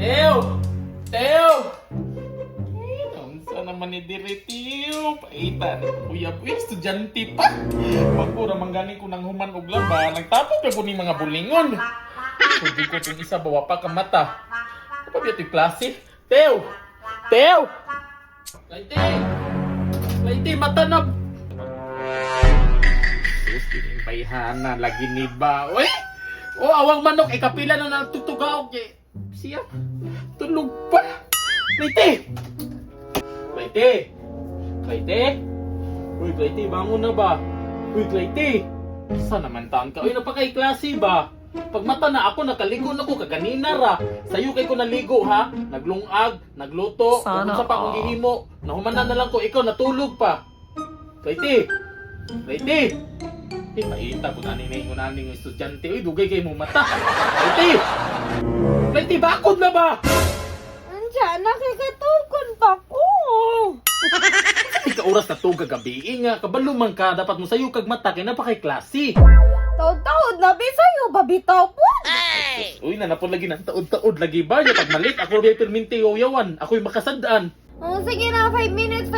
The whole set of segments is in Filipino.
Teo! Teo! Unsa naman ni Diri Teo? Paita ni Kuya Boy, estudyante pa. Pagkura mangganing ko ng human og laba, nagtapos ka ko ni mga bulingon. Hindi ko itong isa bawa pa ka mata. Ano ba ito yung klase? Teo! Teo! Laiti! Laiti, mata na! Sus, yung bayhana, lagi ni ba? Uy! Oh, awang manok, ikapila na nagtutugaw. Siya, tulog pa. Laiti! Laiti! Laiti! Uy, Laiti, bangon na ba? Uy, Laiti! Saan naman taan ka? Uy, napaka-klase ba? Pag mata na ako, nakaligo na ko, kaganina ra. Sa'yo kay ko naligo, ha? Naglungag, nagluto, kung sa pa akong gihimo. Nahumanan na lang ko, ikaw natulog pa. Laiti! Laiti! Eh, maita ko naninay ko naning estudyante. Uy, dugay kayo mo mata. Laiti! Laiti, bakod na ba? Andiyan, nakikatukon pa ko. Hindi ka oras na to gagabiin nga. Kabalo man ka, dapat mo sa'yo kag mata, kaya napakay-klase. Taod-taod na sa'yo, babitaw po. Uy, nanapon lagi ng taod-taod lagi ba? Yung pag malit, ako rin perminti yawan. Ako'y makasadaan. Oh, sige na, 5 minutes.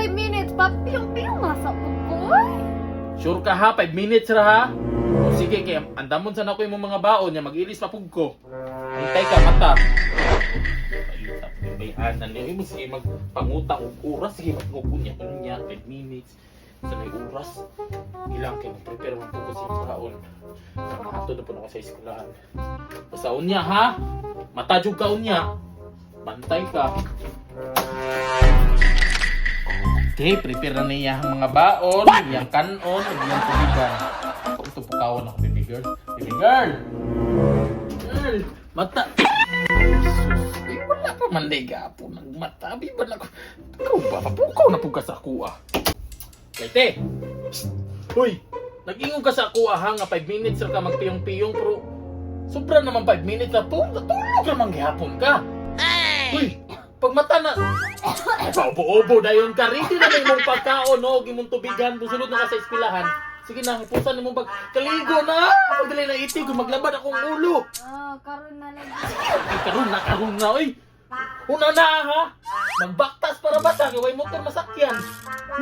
Papiyong-piyong masapot ko ay. Sure ka ha? 5 minutes ra ha? O sige, kaya andamon sana ko yung mga baon niya. Mag-ilis papug ko. Antay ka, mata. Ayun, yung bayanan niya. Uy, sige, magpangutang oras. Sige, mag-ngupo niya. Ano niya? 5 minutes. Sa may oras. Ilang kayo, prepare man po kasi yung baon. Nakahato na po ako sa eskulahan. Basaon niya ha? Matajog ka niya. Bantay ka. Okay, prepare na niya ang mga baon, yung kanon, yung tubigan. Ako ito pukawan ako, baby girl. Baby girl! Girl! Mata! Ay, wala pa man day gapo ng mata. Biban ako. Ikaw ba? Papukaw na po ka sa kuha. Laite! Uy! Nag-ingon ka sa kuha ha, nga 5 minutes ka magpiyong-piyong, pero sobra naman 5 minutes na po. Natulog naman gihapon ka. Uy! Pag mata na, obo-obo dayon ka. Ready na may mong pagkaon, no? Gimong tubigan, busunod na ka sa eskwelahan. Sige na, hipusan mo bag. Kaligo na! Pagdali na itig, maglabad akong ulo. Karon na lang. Ay, karon na, oy! Una na, ha? Magbaktas para basa, gaway motor masakyan.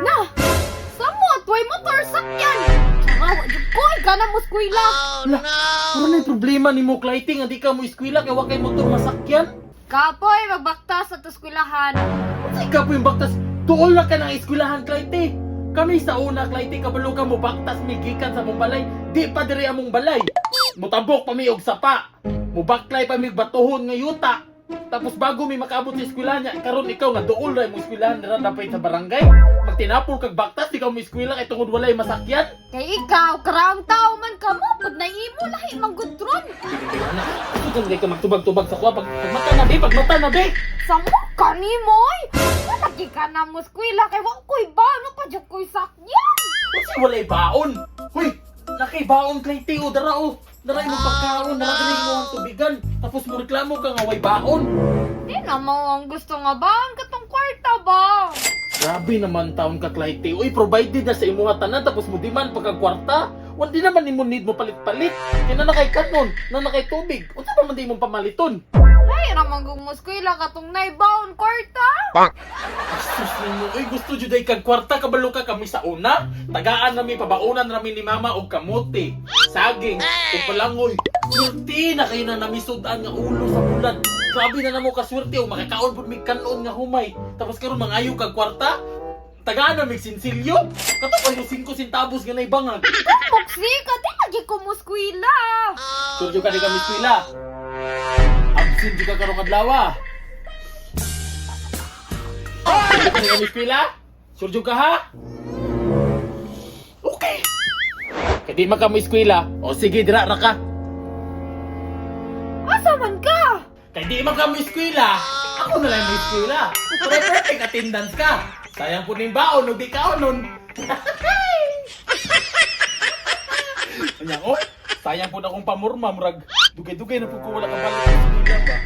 Na! Samot, way motor sakyan. Tsaka, koy, gana mo skwila. Hala, ano na yung problema ni mo, Clyting? Hindi ka mo eskwela, kaya wakay motor masakyan? Kapoy, magbaktas sa eskwilahan. Sa ikaw po yung baktas, tuol na ka ng eskwelahan, Clyte. Kami sa una, Clyte, kabalo ka mo baktas may gikan sa mong balay. Di pa diri among balay. Mutabok pa mi og sapa. Mubaklay pa mi batuhon nga yuta. Tapos bago mi makaabot sa eskwelahan niya, karon ikaw nga duol ra mo eskwelahan dira dapat sa barangay. Magtinapol kag baktas, ikaw mo eskwela kay tungod walay masakyan. Kay ikaw, karaang tao man ka mo, pag naimo lahi mang gudron. Ito ka magtubag-tubag sa kuha pag mata na be. Samo ka ni moy. Lagi ka na mo skwila kay wa koy ba no pa jud koy sakyan. Kasi walay baon. Hoy, nakibaon kay Teo dara o. Dara mo pagkaon, dara mo ang tubigan. Tapos mo reklamo ka nga way baon. Di na mo ang gusto nga ba ang katong kwarta ba? Grabe naman taon ka, Clyde. Uy, provided na sa imuha tanan tapos mo di man pagkakwarta. Wala naman ni mo need mo palit-palit. Kaya na nakay kanon, na nakay tubig. Unsa pa man di mo pamaliton? Ay ramang gumuskwila katong naibaon kwarta. Sus ninyo, uy, gusto jud ay kag kwarta kabalo ka kami sa una. Tagaan nami pabaunan nami ni mama og kamote, saging, ug palangoy. Swerte na kayo na namisud-an nga ulo sa bulan. Grabe na namo ka swerte o makakaon pud mig kanon nga humay. Tapos karon mangayo kag kwarta. Tagaan na mig sinsilyo. Kato pa yung 5 centavos nga naibangag. Moksi ka di lagi ko muskwila. Sure jud ka di kami eskwela. Absent jud ka karong adlaw. Sure jud ka di kami eskwela? Sure jud ka ha? Okay. Kaya di man ka mo eskwela. O sige, dira ra ka. Asa man ka? Kaya di man ka mo eskwela. Ako na lang mo eskwela. Pero perfect attendance ka. Sayang po ning baon, o di ka nun. Kanya, oh, sayang po na akong pamurma, murag. Dugay-dugay na po ko wala ka balik sa eskwela ba?